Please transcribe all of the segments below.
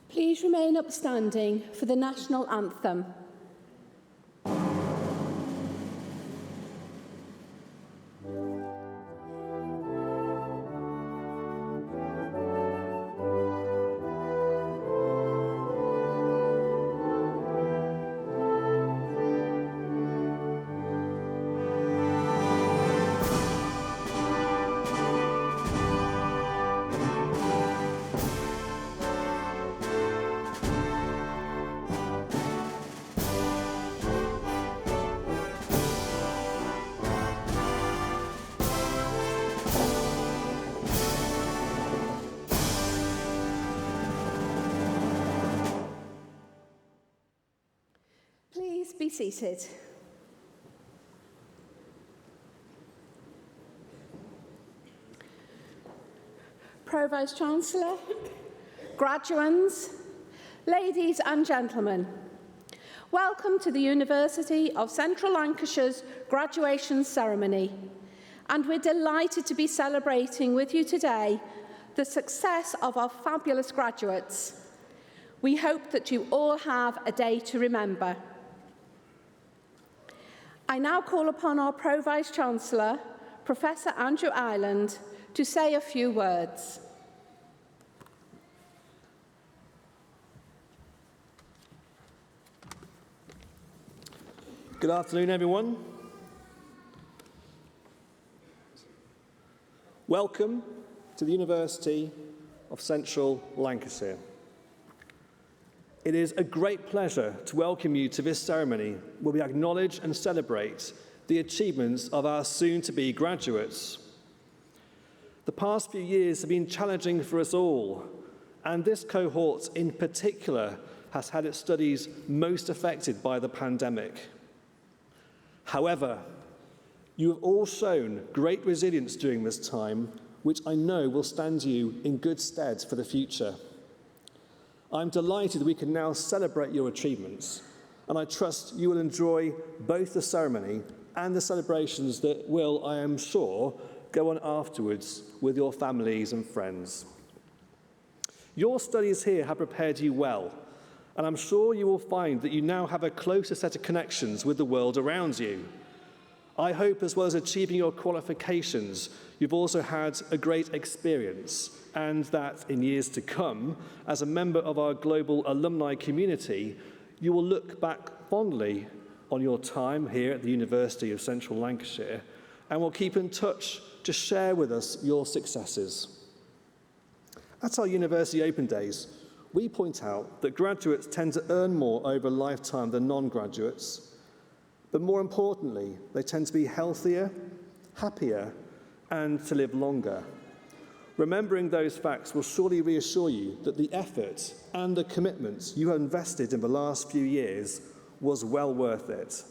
Please remain upstanding for the national anthem. Please be seated. Pro-Vice Chancellor, graduands, ladies and gentlemen, welcome to the University of Central Lancashire's graduation ceremony, and we're delighted to be celebrating with you today the success of our fabulous graduates. We hope that you all have a day to remember. I now call upon our Pro-Vice Chancellor, Professor Andrew Ireland, to say a few words. Good afternoon, everyone. Welcome to the University of Central Lancashire. It is a great pleasure to welcome you to this ceremony where we acknowledge and celebrate the achievements of our soon-to-be graduates. The past few years have been challenging for us all, and this cohort in particular has had its studies most affected by the pandemic. However, you have all shown great resilience during this time, which I know will stand you in good stead for the future. I'm delighted that we can now celebrate your achievements, and I trust you will enjoy both the ceremony and the celebrations that will, I am sure, go on afterwards with your families and friends. Your studies here have prepared you well, and I'm sure you will find that you now have a closer set of connections with the world around you. I hope, as well as achieving your qualifications, you've also had a great experience, and that in years to come, as a member of our global alumni community, you will look back fondly on your time here at the University of Central Lancashire and will keep in touch to share with us your successes. At our University Open Days, we point out that graduates tend to earn more over a lifetime than non-graduates, but more importantly, they tend to be healthier, happier, and to live longer. Remembering those facts will surely reassure you that the effort and the commitment you have invested in the last few years was well worth it.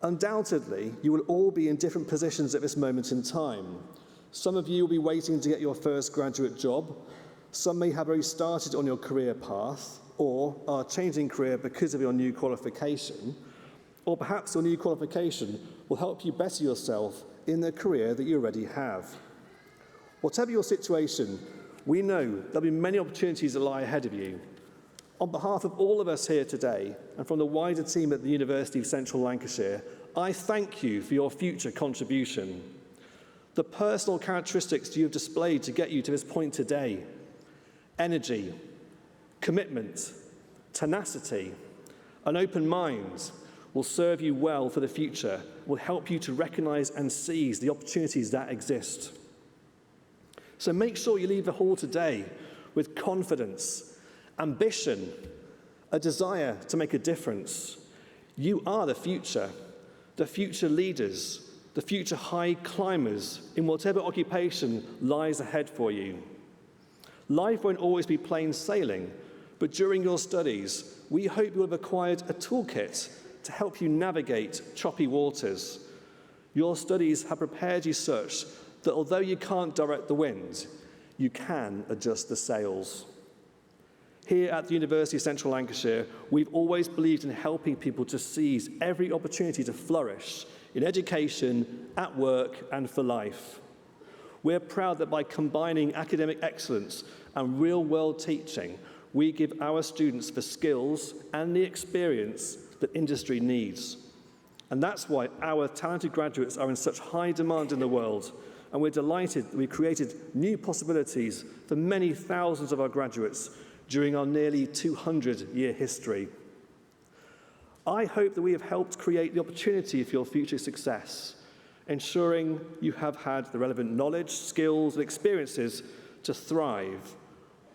Undoubtedly, you will all be in different positions at this moment in time. Some of you will be waiting to get your first graduate job. Some may have already started on your career path or are changing career because of your new qualification. Or perhaps your new qualification will help you better yourself in the career that you already have. Whatever your situation, we know there'll be many opportunities that lie ahead of you. On behalf of all of us here today, and from the wider team at the University of Central Lancashire, I thank you for your future contribution. The personal characteristics you have displayed to get you to this point today, energy, commitment, tenacity, an open mind, will serve you well for the future, will help you to recognise and seize the opportunities that exist. So make sure you leave the hall today with confidence, ambition, a desire to make a difference. You are the future leaders, the future high climbers in whatever occupation lies ahead for you. Life won't always be plain sailing, but during your studies, we hope you have acquired a toolkit to help you navigate choppy waters. Your studies have prepared you such that although you can't direct the wind, you can adjust the sails. Here at the University of Central Lancashire, we've always believed in helping people to seize every opportunity to flourish in education, at work, and for life. We're proud that by combining academic excellence and real-world teaching, we give our students the skills and the experience that industry needs. And that's why our talented graduates are in such high demand in the world. And we're delighted that we created new possibilities for many thousands of our graduates during our nearly 200-year history. I hope that we have helped create the opportunity for your future success, ensuring you have had the relevant knowledge, skills, and experiences to thrive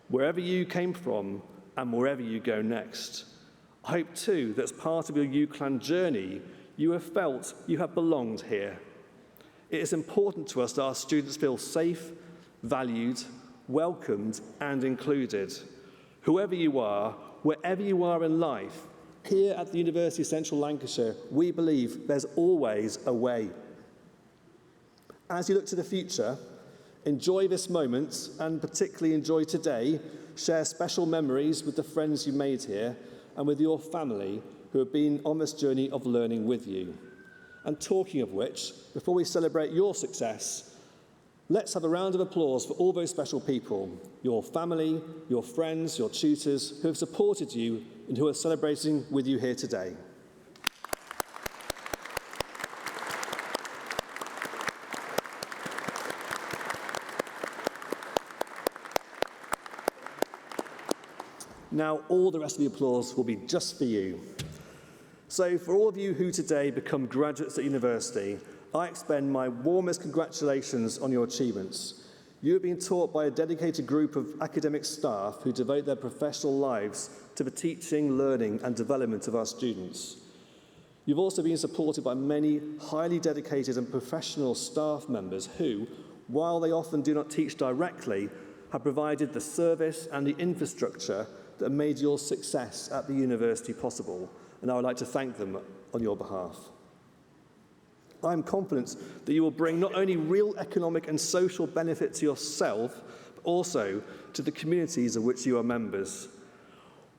wherever you came from and wherever you go next. I hope too that as part of your UCLan journey, you have felt you have belonged here. It is important to us that our students feel safe, valued, welcomed, and included. Whoever you are, wherever you are in life, here at the University of Central Lancashire, we believe there's always a way. As you look to the future, enjoy this moment, and particularly enjoy today. Share special memories with the friends you made here and with your family who have been on this journey of learning with you. And talking of which, before we celebrate your success, let's have a round of applause for all those special people, your family, your friends, your tutors, who have supported you and who are celebrating with you here today. Now, all the rest of the applause will be just for you. So, for all of you who today become graduates at university, I extend my warmest congratulations on your achievements. You have been taught by a dedicated group of academic staff who devote their professional lives to the teaching, learning, and development of our students. You've also been supported by many highly dedicated and professional staff members who, while they often do not teach directly, have provided the service and the infrastructure that made your success at the university possible, and I would like to thank them on your behalf. I am confident that you will bring not only real economic and social benefit to yourself, but also to the communities of which you are members.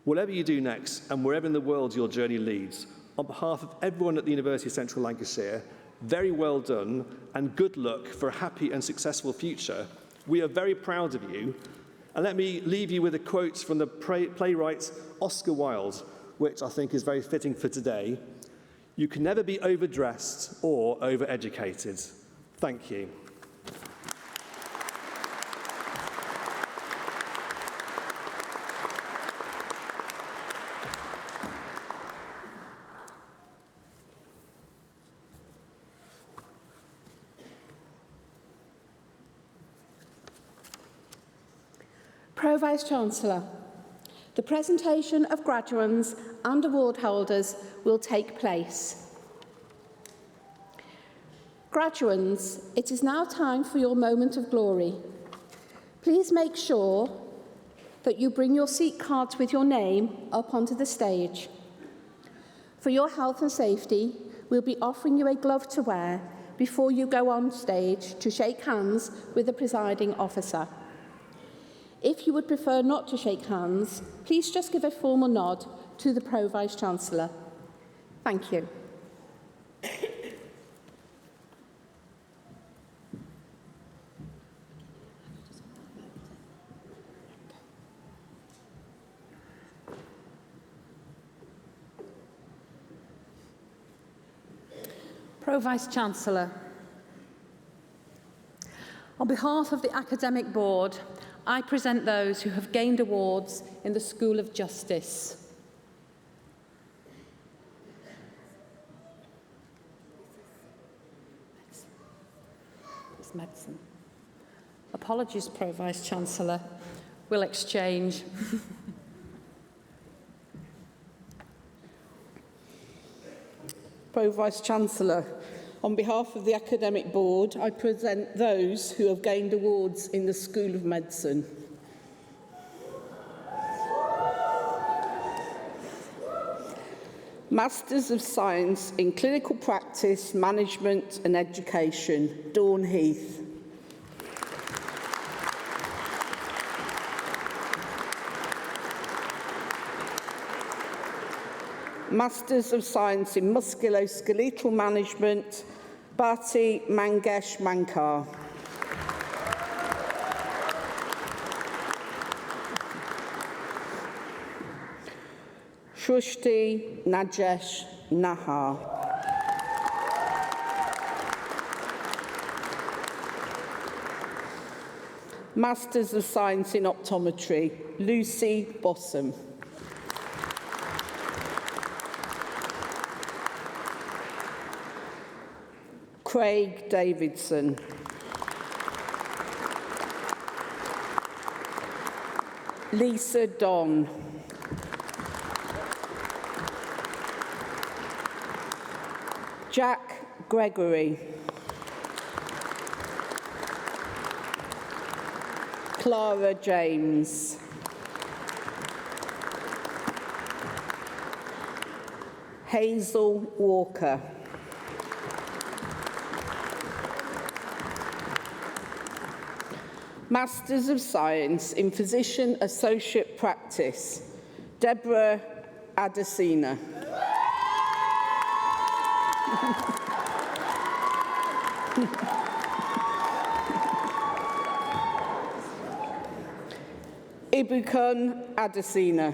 Whatever you do next, and wherever in the world your journey leads, on behalf of everyone at the University of Central Lancashire, very well done and good luck for a happy and successful future. We are very proud of you. And let me leave you with a quote from the playwright Oscar Wilde, which I think is very fitting for today. You can never be overdressed or overeducated. Thank you. Pro-Vice-Chancellor, the presentation of graduands and award holders will take place. Graduands, it is now time for your moment of glory. Please make sure that you bring your seat cards with your name up onto the stage. For your health and safety, we'll be offering you a glove to wear before you go on stage to shake hands with the presiding officer. If you would prefer not to shake hands, please just give a formal nod to the Pro-Vice-Chancellor. Thank you. Pro-Vice-Chancellor, on behalf of the Academic Board, I present those who have gained awards in the School of Justice. It's medicine. Apologies, Pro-Vice-Chancellor. We'll exchange. Pro-Vice-Chancellor, on behalf of the Academic Board, I present those who have gained awards in the School of Medicine. Masters of Science in Clinical Practice, Management and Education, Dawn Heath. Masters of Science in Musculoskeletal Management, Bharti Mangesh Mankar. Shrushti Najesh Nahar. Masters of Science in Optometry, Lucy Bossam. Craig Davidson. Lisa Don. Jack Gregory. Clara James. Hazel Walker. Masters of Science in Physician Associate Practice, Deborah Adesina. Ibukun Adesina.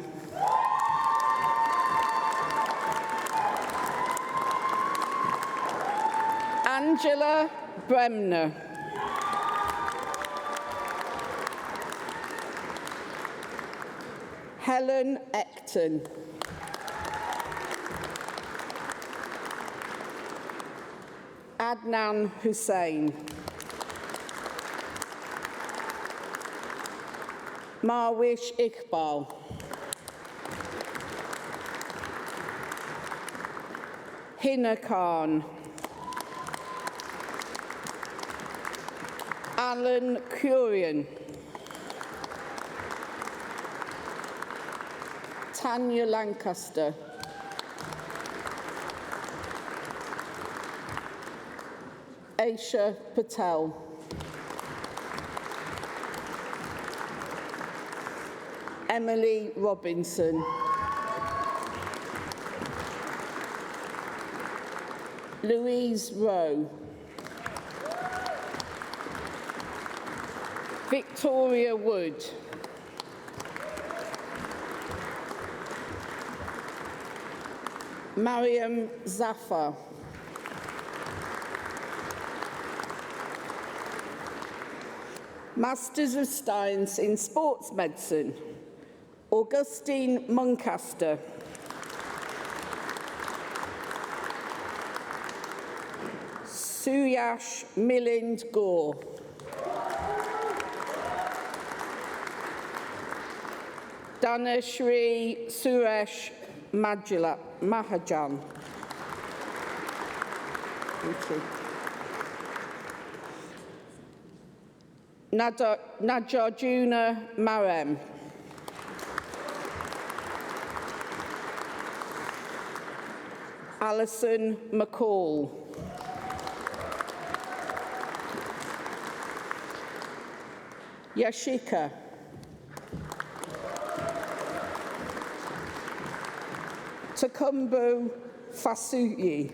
Angela Bremner. Helen Ecton. Adnan Hussain. Marwish Iqbal. Hina Khan. Alan Curian. Tanya Lancaster. Aisha Patel. Emily Robinson. Louise Rowe. Victoria Wood. Mariam Zafar. Masters of Science in Sports Medicine, Augustine Muncaster. Suyash Milind Gore. Dhanashri Suresh Mahajan. Thank you. Najarjuna Marem. Alison McCall. Yashika. Takumbu Fasuyi.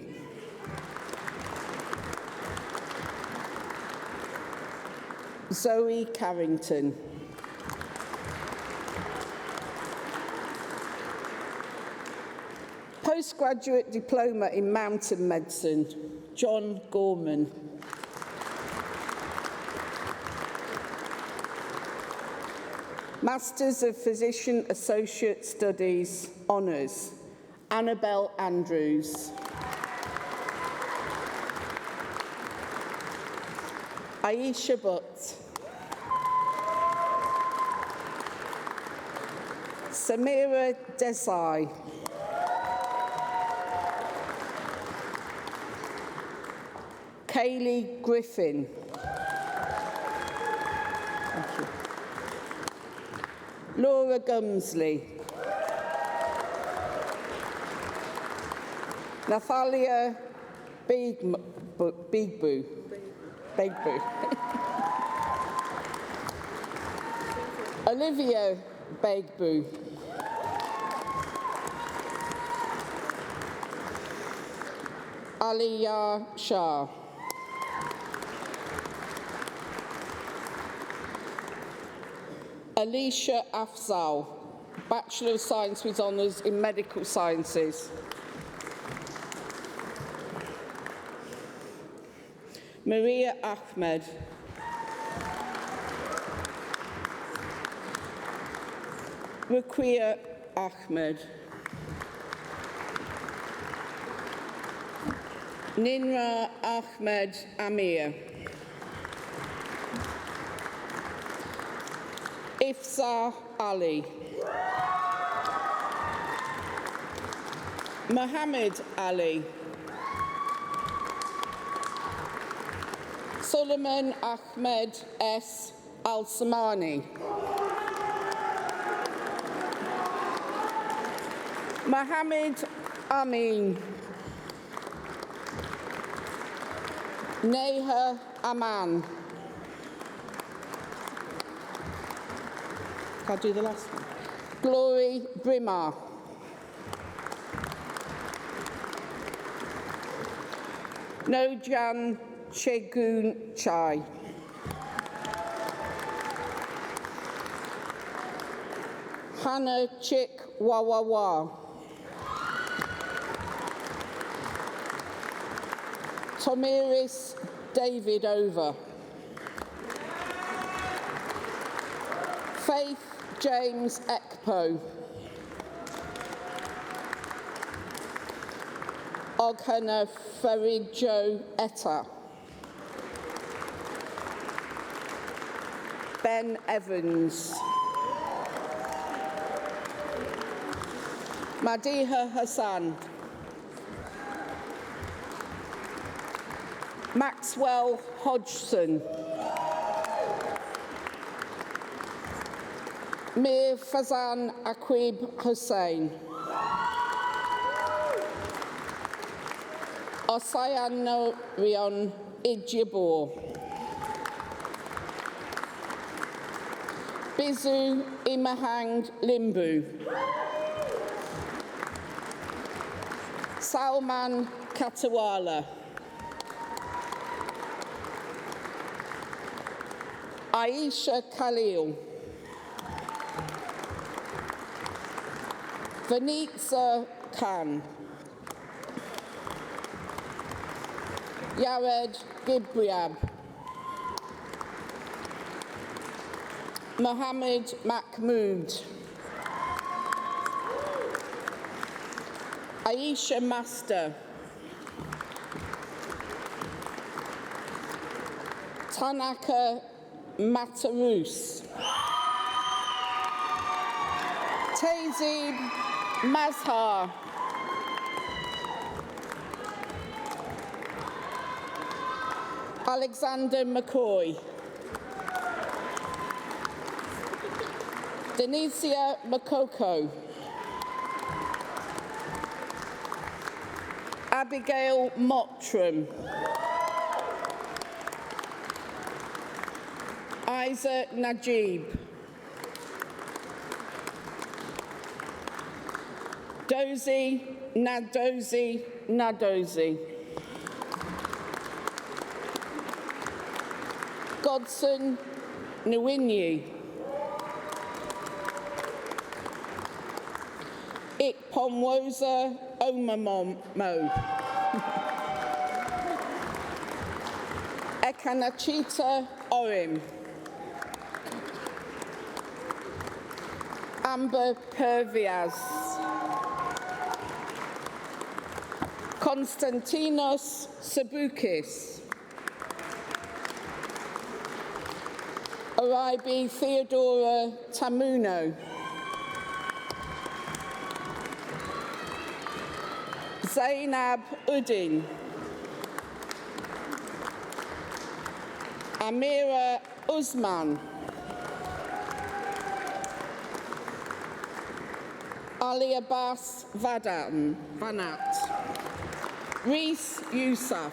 Zoe Carrington. Postgraduate Diploma in Mountain Medicine, John Gorman. Masters of Physician Associate Studies, Honours, Annabelle Andrews. Aisha Butt. Samira Desai. Kaylee Griffin. Thank you. Laura Gumsley. Nathalia Bigbu. Olivia Begbu. Aliyah Shah. Alicia Afzal. Bachelor of Science with honours in Medical Sciences. Maria Ahmed. Ruqia Ahmed. Ninra Ahmed Amir. Ifsa Ali. Mohammed Ali. Solomon Ahmed S. Al-Samani. Mohammed Amin. Neha Aman. Can I do the last one? Glory Brimar. Nojan Chegun Chai. Hannah Chick Wawawa. Tomiris David Over. Faith James Ekpo. Oghana Faridjo Etta. Ben Evans. Madiha Hassan. Maxwell Hodgson. Mir Fazan Aqib Hussain. Osayano Rion Ijibor. Bizu Imahang Limbu. Salman Katawala. Aisha Khalil. Vanitza Khan. Yared Gibriab. Mohammed Mahmood. Aisha Master. Tanaka Matarus. Tazib Mazhar. Alexander McCoy. Denicia Makoko. Abigail Mottram. Isaac Najib. Dozy Nadozi Nadozi. Godson Nwinyi. Ikpomwoza Omamomo. Ekanachita Orim. Amber Perviaz. Konstantinos Sabukis. Oribi Theodora Tamuno. Zainab Uddin. Amira Usman. Ali Abbas Vanat. Reese Yousaf.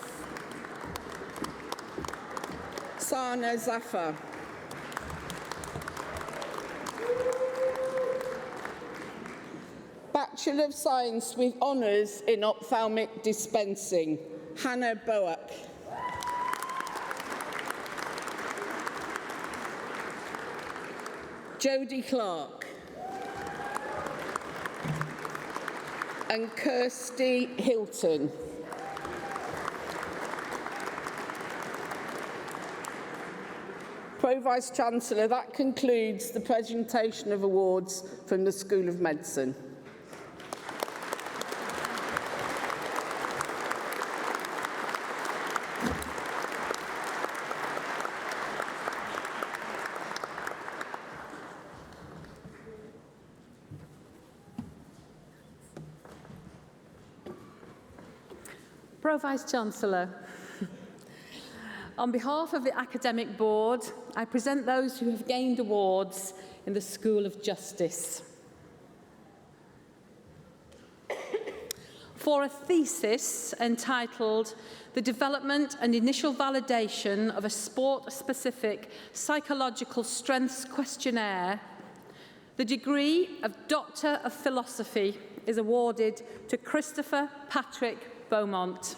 Sana Zafar. Bachelor of Science with honours in Ophthalmic Dispensing, Hannah Boak. Jodie Clark. and Kirsty Hilton. Pro Vice-Chancellor, that concludes the presentation of awards from the School of Medicine. Pro Vice-Chancellor, on behalf of the Academic Board, I present those who have gained awards in the School of Justice. For a thesis entitled The Development and Initial Validation of a Sport-Specific Psychological Strengths Questionnaire, the degree of Doctor of Philosophy is awarded to Christopher Patrick Beaumont.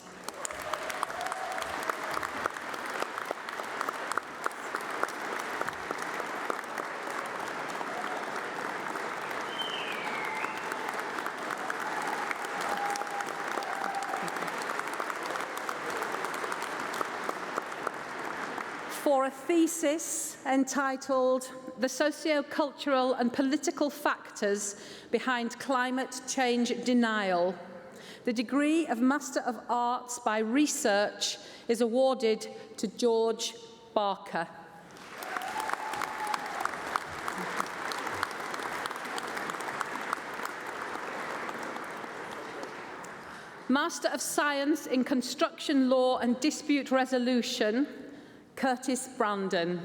For a thesis entitled The Socio-Cultural and Political Factors Behind Climate Change Denial, the degree of Master of Arts by Research is awarded to George Barker. Master of Science in Construction Law and Dispute Resolution, Curtis Brandon.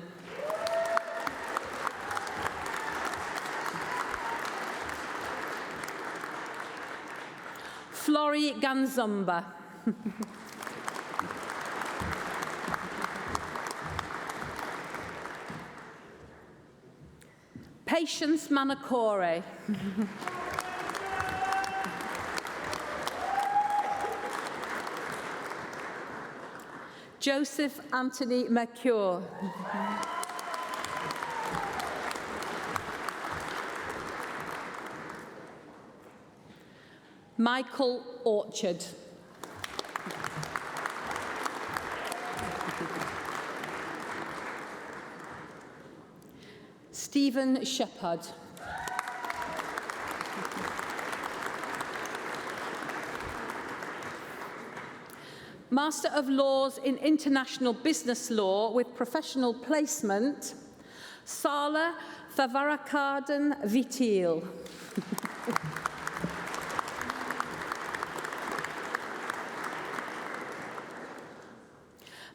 Flori Ganzumba. Patience Manakore. Joseph Anthony Mercure. Michael Orchard. Stephen Shepherd. Master of Laws in International Business Law with Professional Placement, Sala Thavarakadan Vitil.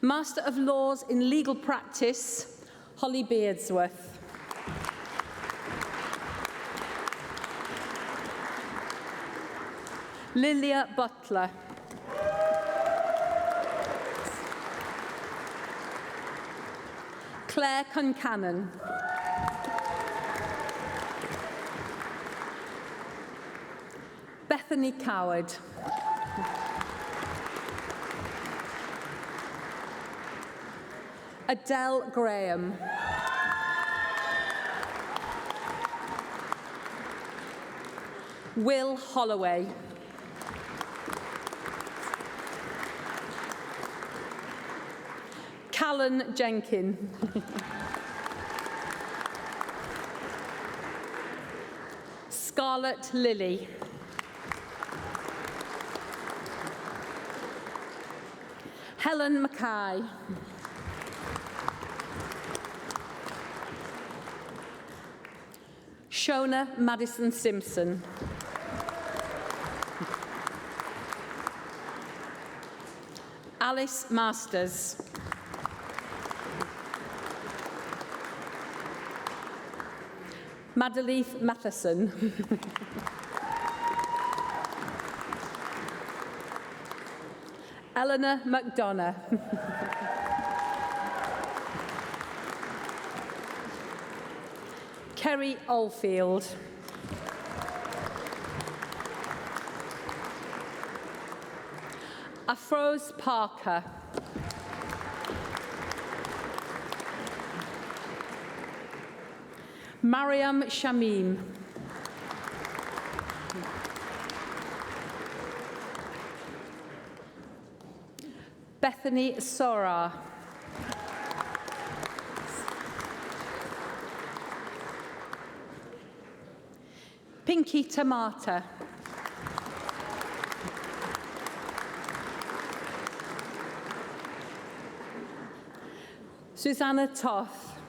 Master of Laws in Legal Practice, Holly Beardsworth. Lilia Butler. Claire Concannon. Bethany Coward. Adele Graham. Will Holloway. Callan Jenkin. Scarlett Lilly. Helen Mackay. Shona Madison Simpson. Alice Masters. Madeleine Matheson. Eleanor McDonough. Kerry Oldfield. Afrose Parker. Mariam Shamim. Bethany Sora. Pinky Tamata. Susanna Toth.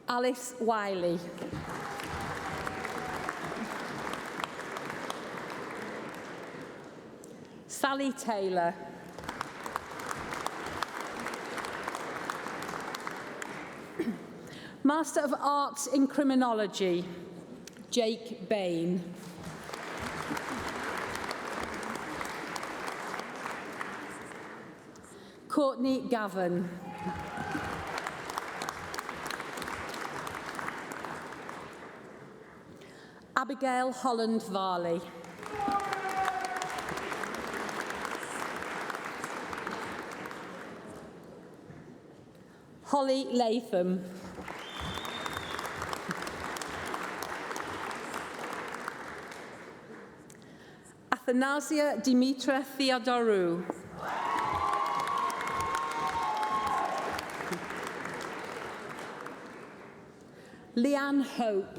Alice Wiley. Sally Taylor. Master of Arts in Criminology, Jake Bain. Courtney Gavin. Abigail Holland Varley. Holly Latham. Athanasia Dimitra Theodorou. Leanne Hope.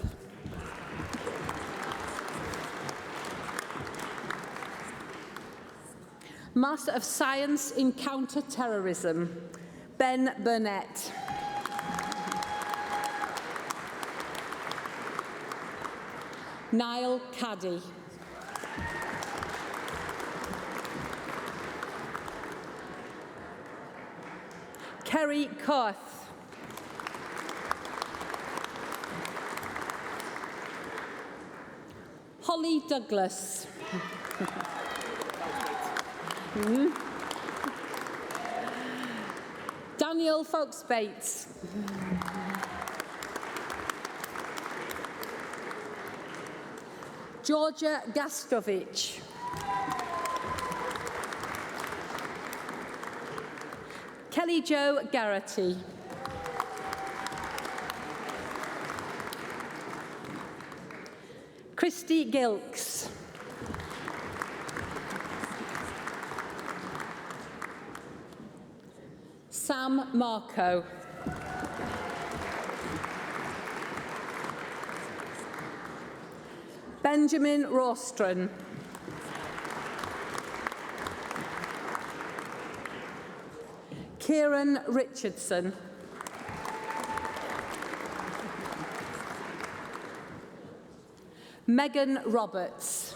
Master of Science in Counter-Terrorism, Ben Burnett. Niall Caddy. Kerry Korth. Holly Douglas. Daniel Folks-Bates. Georgia Gastovich. Kelly Jo Garrity. Christy Gilks. Sam Marco. Benjamin Rostron. Kieran Richardson. Megan Roberts.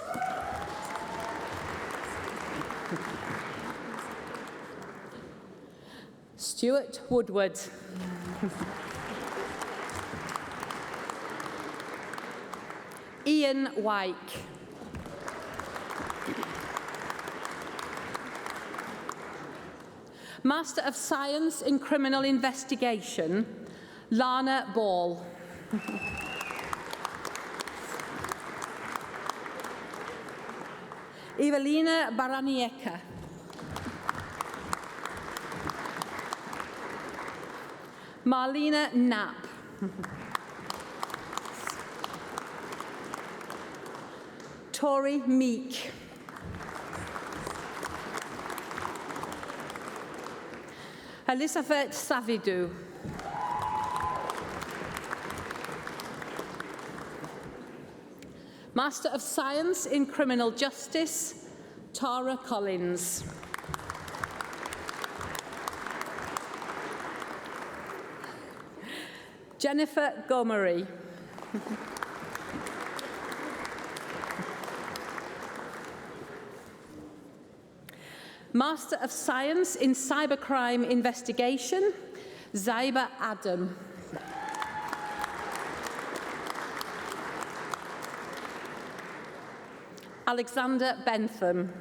Stuart Woodward. Ian Wyke. Master of Science in Criminal Investigation, Lana Ball. Evelina Baranieka. Marlena Knapp. Tori Meek. Elizabeth Savidou. Master of Science in Criminal Justice, Tara Collins. Jennifer Gomery. Master of Science in Cybercrime Investigation, Zaiba Adam. Alexander Bentham.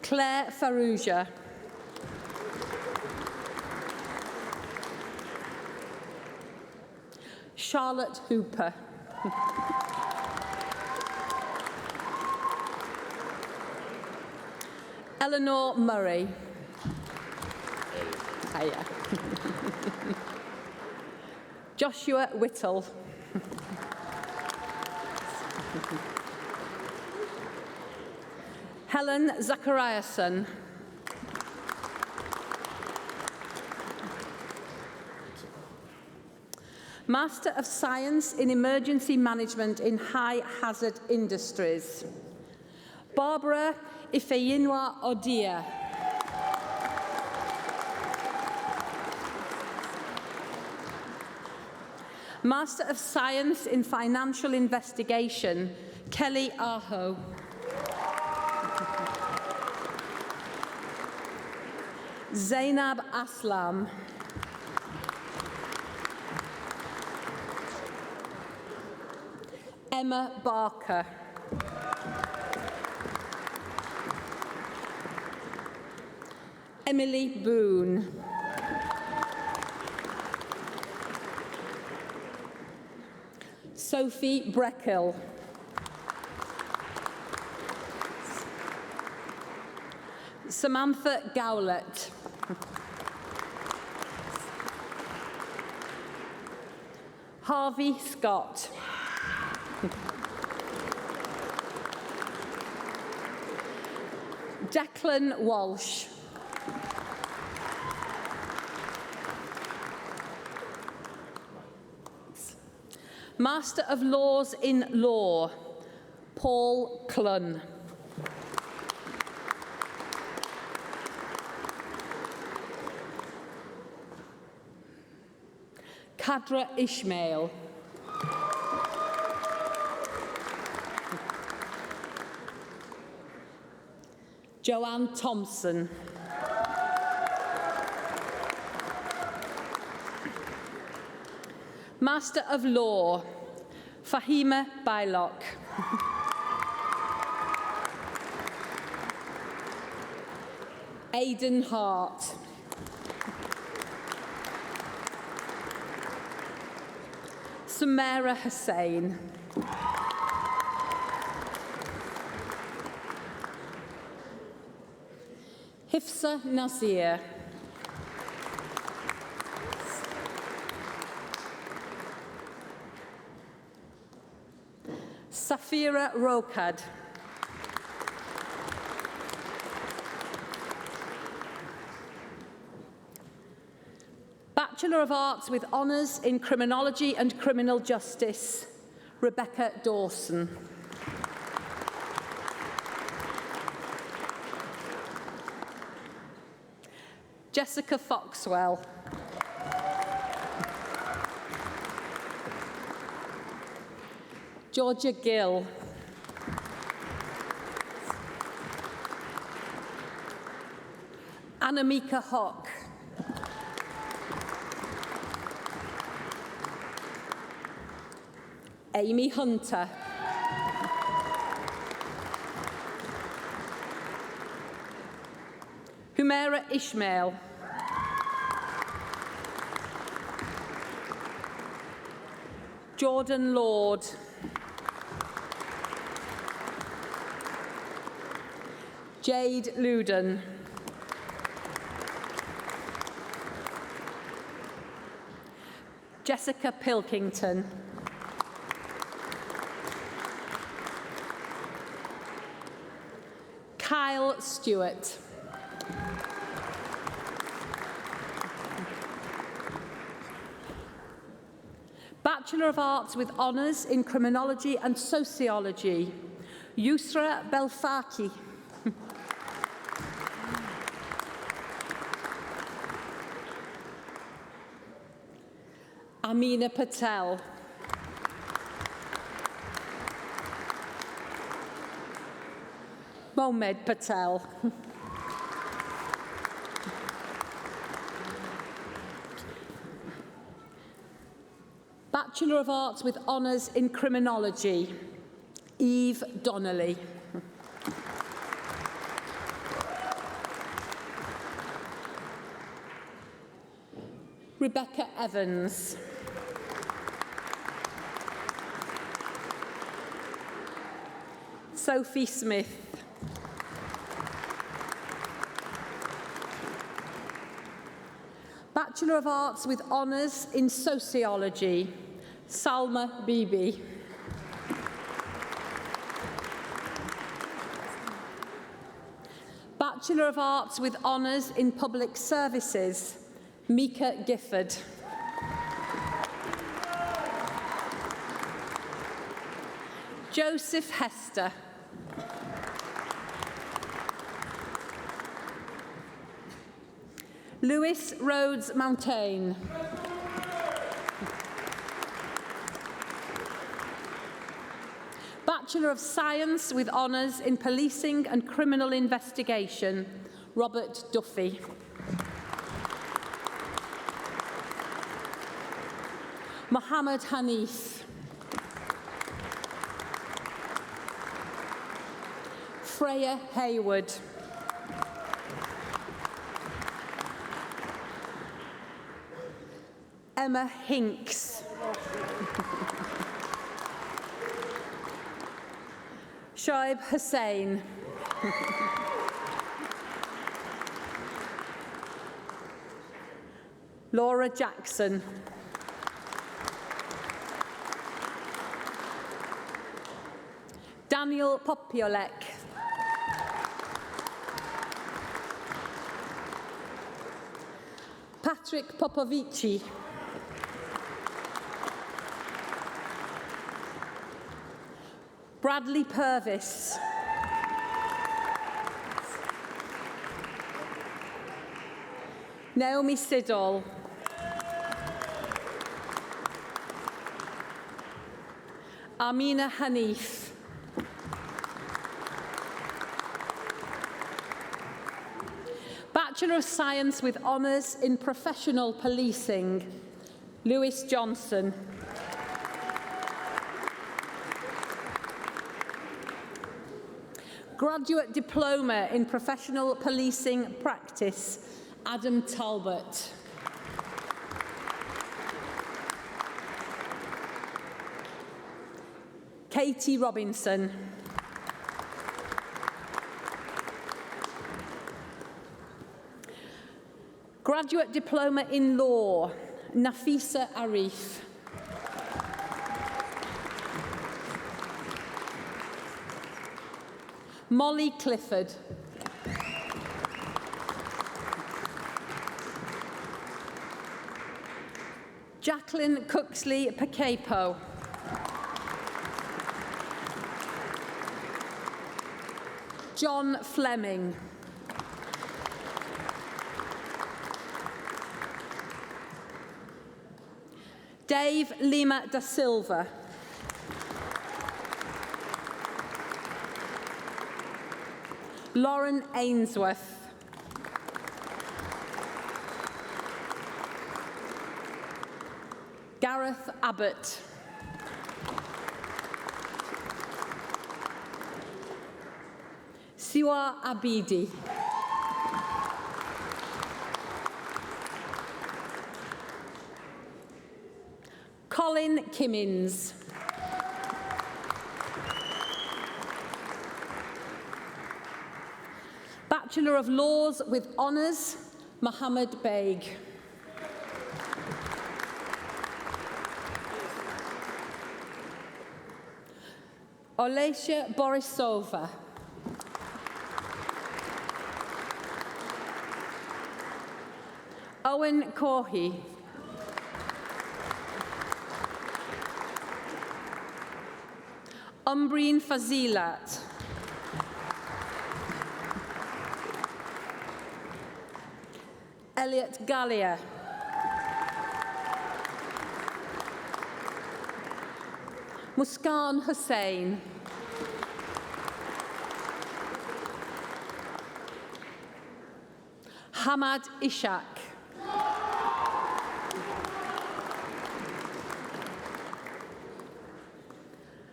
Claire Farouja. Charlotte Hooper. Eleanor Murray. Hiya. Joshua Whittle. Helen Zachariason. Master of Science in Emergency Management in High Hazard Industries. Barbara Ifeyinwa Odia. Master of Science in Financial Investigation, Kelly Aho. Zainab Aslam. Emma Barker. Emily Boone. Sophie Breckel. Samantha Gowlett. Harvey Scott. Declan Walsh. Master of Laws in Law, Paul Clun. Kadra Ishmael. Joanne Thompson. Master of Law, Fahima Bylock. Aidan Hart. Samara Hussain. Hifsa Nasir. Safira Rokad. Bachelor of Arts with Honours in Criminology and Criminal Justice, Rebecca Dawson. Jessica Foxwell. Georgia Gill. Annamika Hock. Amy Hunter. Humaira Ishmael. Jordan Lord. Jade Luden. Jessica Pilkington. Kyle Stewart. Bachelor of Arts with Honours in Criminology and Sociology, Yusra Belfaki. Amina Patel. Mohamed Patel. Bachelor of Arts with Honours in Criminology, Eve Donnelly. Rebecca Evans. Sophie Smith. Bachelor of Arts with Honours in Sociology, Salma Bibi. Bachelor of Arts with Honours in Public Services, Mika Gifford. Joseph Hester. Lewis Rhodes Mountain. Bachelor of Science with Honours in Policing and Criminal Investigation, Robert Duffy. Mohammed Hanif. Freya Hayward. Emma Hinks. Shoaib Hussain. Laura Jackson. Daniel Popiolek. Patrick Popovici. Bradley Purvis. Naomi Siddall. Amina Hanif. Bachelor of Science with Honours in Professional Policing, Lewis Johnson. Graduate Diploma in Professional Policing Practice, Adam Talbot. Katie Robinson. Graduate Diploma in Law, Nafisa Arif. Molly Clifford. Jacqueline Cooksley Pacapo. John Fleming. Dave Lima da Silva. Lauren Ainsworth. Gareth Abbott. Siwa Abidi. Colin Kimmins. Bachelor of Laws with Honours, Mohammed Baig. Olesia Borisova. Owen Corhi. Umbreen Fazilat. Elliot Gallia. Muskan Hussain. Hamad Ishak.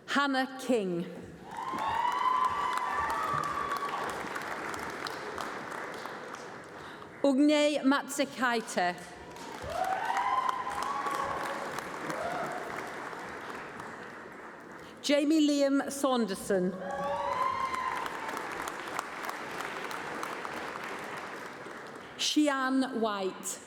Hannah King. Ugne Matsekaite. Jamie Liam Saunderson. Shian White.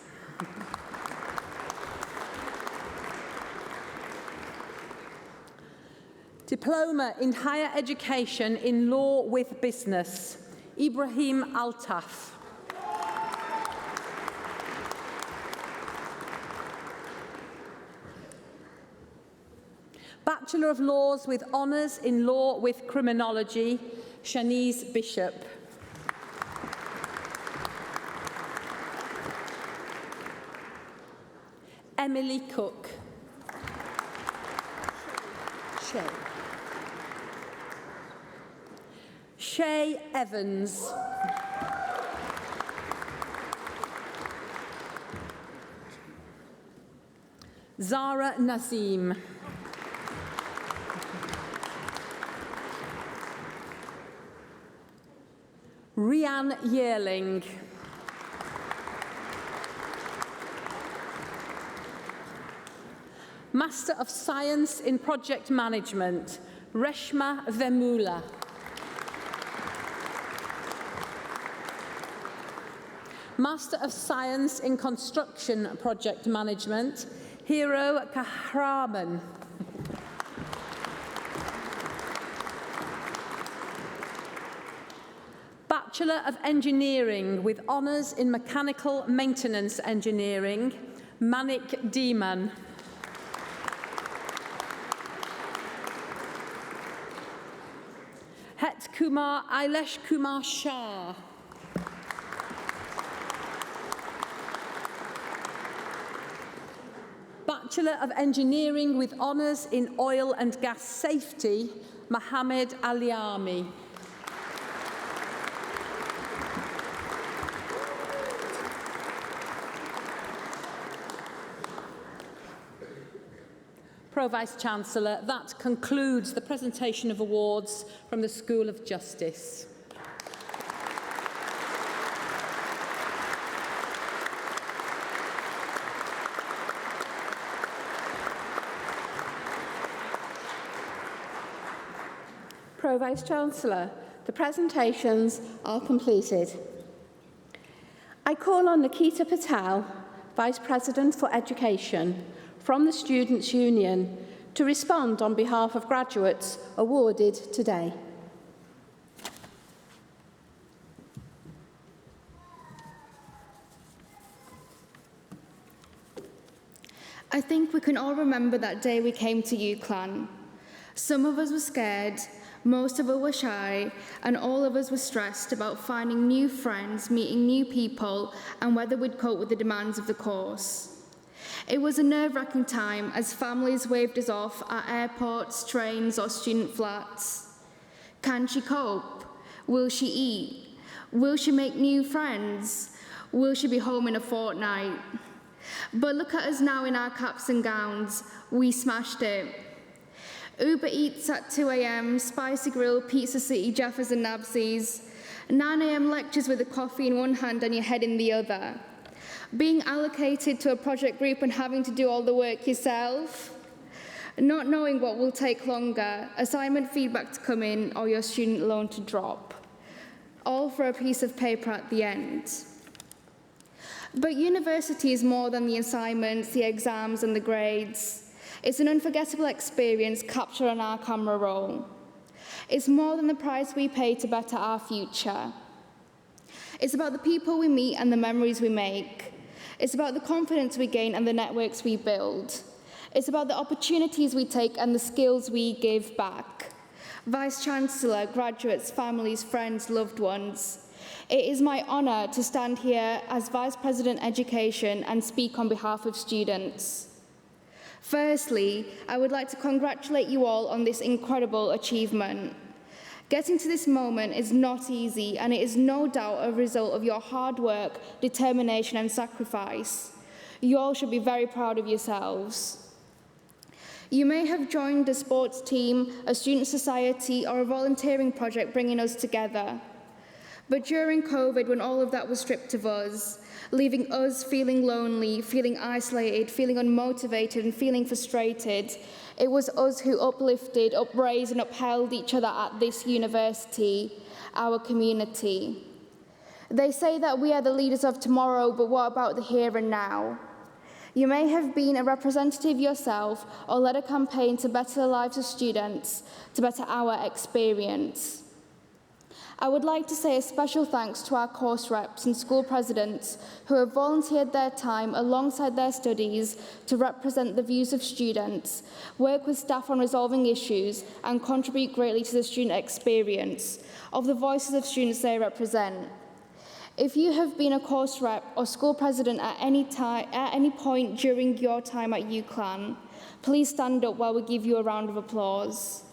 Diploma in Higher Education in Law with Business, Ibrahim Altaf. Bachelor of Laws with Honours in Law with Criminology, Shanice Bishop. Emily Cook. Shay Evans. Zara Nazim. Rianne Yearling. Master of Science in Project Management, Reshma Vemula. Master of Science in Construction Project Management, Hero Kahraman. Bachelor of Engineering with Honours in Mechanical Maintenance Engineering, Manik Deeman. Het Kumar Ailesh Kumar Shah. Bachelor of Engineering with Honours in Oil and Gas Safety, Mohammed Aliami. Pro-Vice-Chancellor, that concludes the presentation of awards from the School of Justice. Pro-Vice-Chancellor, the presentations are completed. I call on Nikita Patel, Vice President for Education, from the Students' Union to respond on behalf of graduates awarded today. I think we can all remember that day we came to UCLan. Some of us were scared, most of us were shy, and all of us were stressed about finding new friends, meeting new people, and whether we'd cope with the demands of the course. It was a nerve-wracking time as families waved us off at airports, trains, or student flats. Can she cope? Will she eat? Will she make new friends? Will she be home in a fortnight? But look at us now in our caps and gowns. We smashed it. Uber Eats at 2 a.m, Spicy Grill, Pizza City, Jaffas and Nabsies. 9 a.m. lectures with a coffee in one hand and your head in the other. Being allocated to a project group and having to do all the work yourself. Not knowing what will take longer, assignment feedback to come in or your student loan to drop. All for a piece of paper at the end. But university is more than the assignments, the exams and the grades. It's an unforgettable experience captured on our camera roll. It's more than the price we pay to better our future. It's about the people we meet and the memories we make. It's about the confidence we gain and the networks we build. It's about the opportunities we take and the skills we give back. Vice-Chancellor, graduates, families, friends, loved ones, it is my honour to stand here as Vice President Education and speak on behalf of students. Firstly, I would like to congratulate you all on this incredible achievement. Getting to this moment is not easy, and it is no doubt a result of your hard work, determination and sacrifice. You all should be very proud of yourselves. You may have joined a sports team, a student society, or a volunteering project bringing us together. But during COVID, when all of that was stripped of us, leaving us feeling lonely, feeling isolated, feeling unmotivated, and feeling frustrated, it was us who uplifted, upraised, and upheld each other at this university, our community. They say that we are the leaders of tomorrow, but what about the here and now? You may have been a representative yourself or led a campaign to better the lives of students, to better our experience. I would like to say a special thanks to our course reps and school presidents who have volunteered their time alongside their studies to represent the views of students, work with staff on resolving issues, and contribute greatly to the student experience of the voices of students they represent. If you have been a course rep or school president at any point during your time at UCLan, please stand up while we give you a round of applause.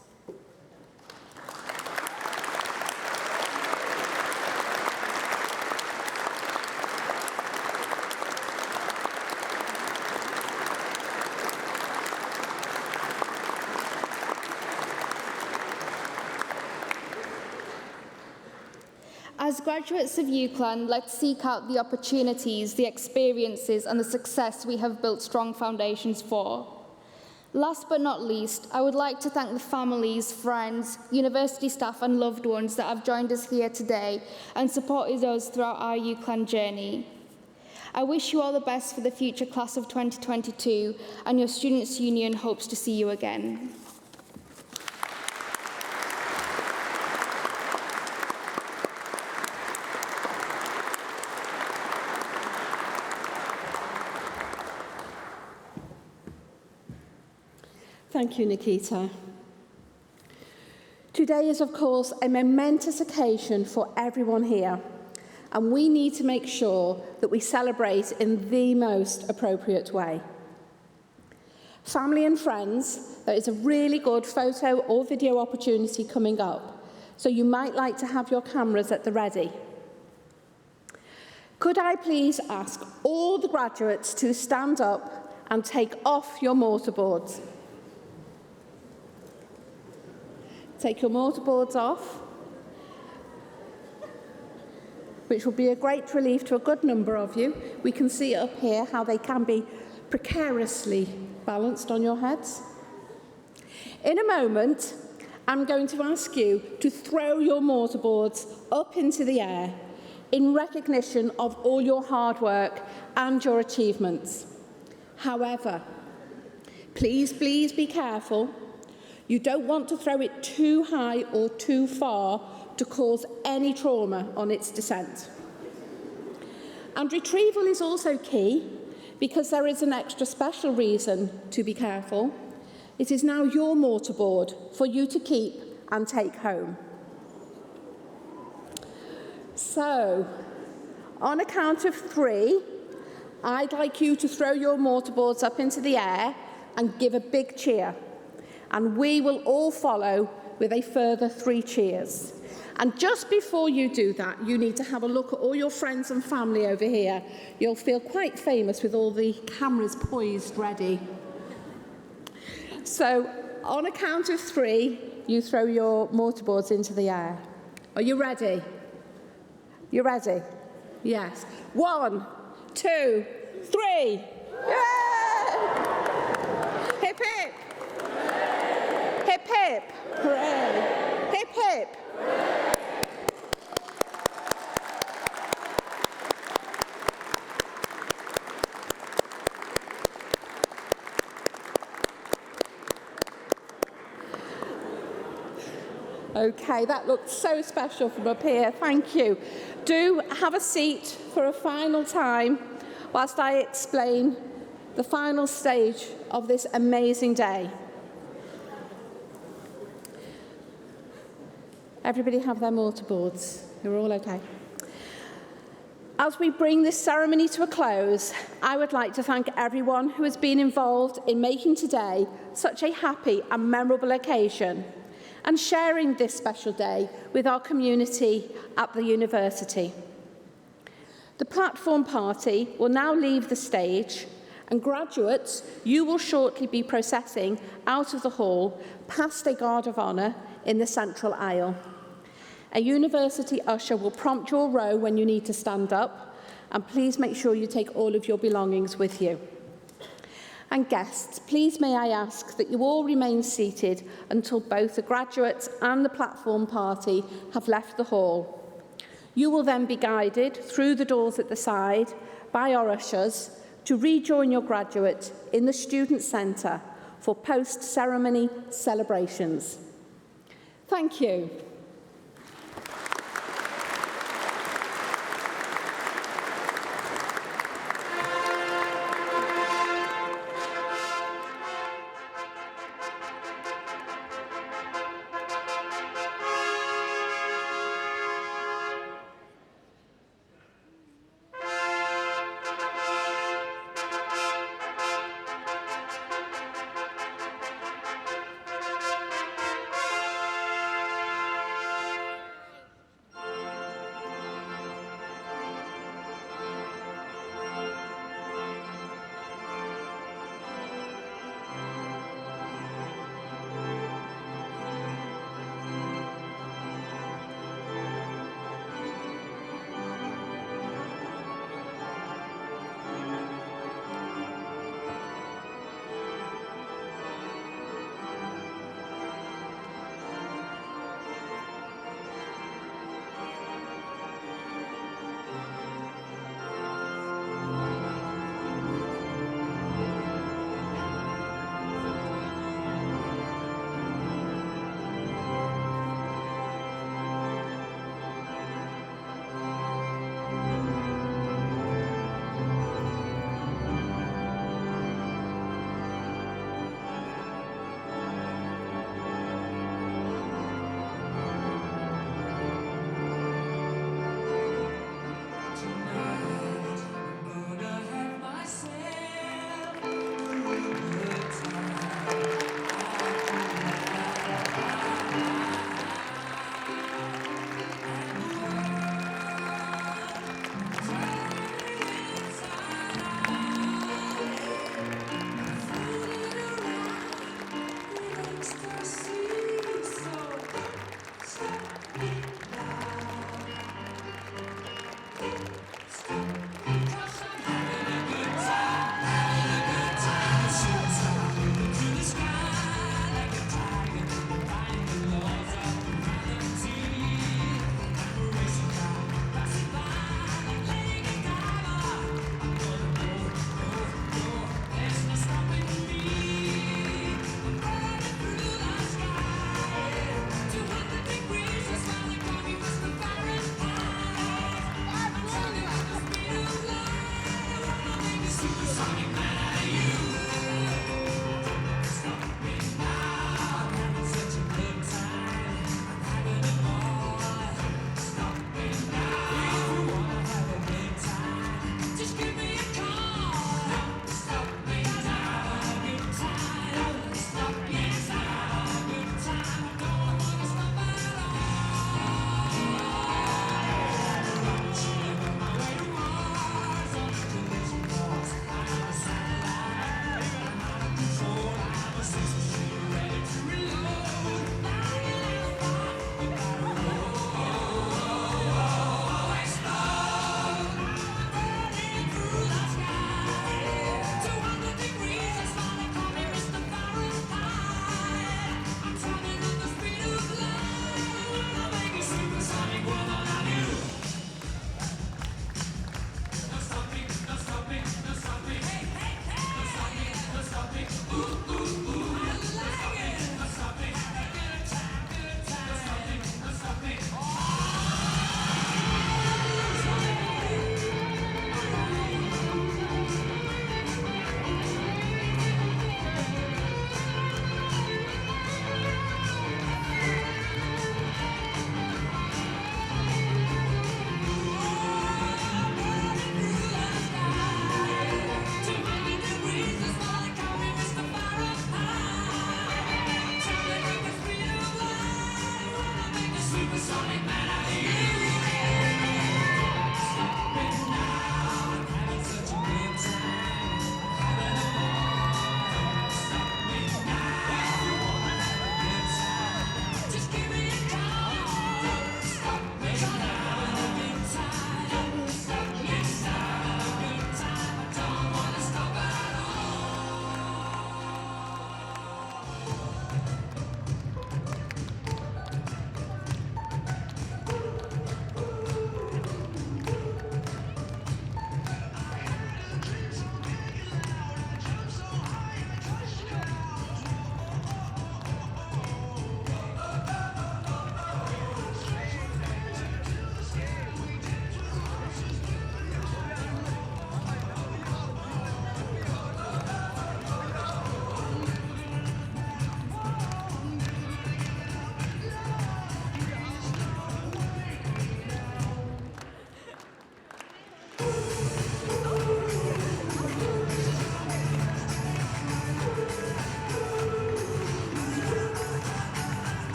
As graduates of UCLan, let's seek out the opportunities, the experiences, and the success we have built strong foundations for. Last but not least, I would like to thank the families, friends, university staff, and loved ones that have joined us here today and supported us throughout our UCLan journey. I wish you all the best for the future class of 2022, and your Students' Union hopes to see you again. Thank you, Nikita. Today is, of course, a momentous occasion for everyone here, and we need to make sure that we celebrate in the most appropriate way. Family and friends, there is a really good photo or video opportunity coming up, so you might like to have your cameras at the ready. Could I please ask all the graduates to stand up and take off your mortarboards? Take your mortarboards off, which will be a great relief to a good number of you. We can see up here how they can be precariously balanced on your heads. In a moment, I'm going to ask you to throw your mortarboards up into the air in recognition of all your hard work and your achievements. However, please be careful. You don't want to throw it too high or too far to cause any trauma on its descent. And retrieval is also key because there is an extra special reason to be careful. It is now your mortarboard for you to keep and take home. So, on a count of 3, I'd like you to throw your mortarboards up into the air and give a big cheer. And we will all follow with a further 3 cheers. And just before you do that, you need to have a look at all your friends and family over here. You'll feel quite famous with all the cameras poised ready. So, on a count of 3, you throw your mortarboards into the air. Are you ready? You ready? Yes. 1, 2, 3. Yay! Hip, hip. Hip, hip. Hooray. Hip, hip. Okay, that looked so special from up here. Thank you. Do have a seat for a final time whilst I explain the final stage of this amazing day. Everybody have their mortarboards. You're all okay. As we bring this ceremony to a close, I would like to thank everyone who has been involved in making today such a happy and memorable occasion and sharing this special day with our community at the university. The platform party will now leave the stage, and graduates, you will shortly be processing out of the hall past a guard of honour in the central aisle. A university usher will prompt your row when you need to stand up, and please make sure you take all of your belongings with you. And guests, please may I ask that you all remain seated until both the graduates and the platform party have left the hall. You will then be guided through the doors at the side by our ushers to rejoin your graduate in the Student Centre for post-ceremony celebrations. Thank you.